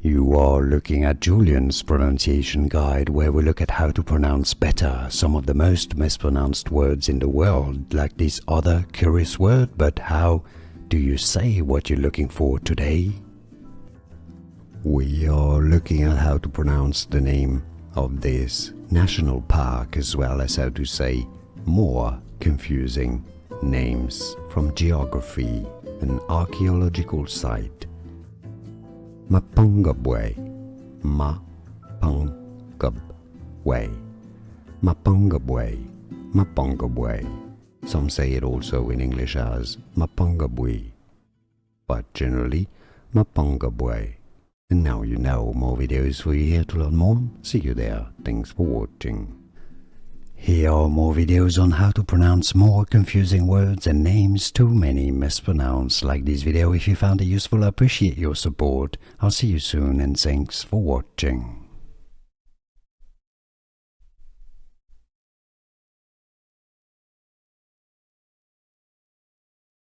You are looking at Julian's pronunciation guide, where we look at how to pronounce better some of the most mispronounced words in the world, like this other curious word. But how do you say what you're looking for today? We are looking at how to pronounce the name of this national park, as well as how to say more confusing names from geography and archaeological site. Mapungubwe, Mapungubwe, Mapungubwe, Mapungubwe. Some say it also in English as Mapungubwe, but generally Mapungubwe. And now you know. More videos for you here to learn more. See you there. Thanks for watching. Here are more videos on how to pronounce more confusing words and names too many mispronounced. Like this video if you found it useful. I appreciate your support. I'll see you soon and thanks for watching.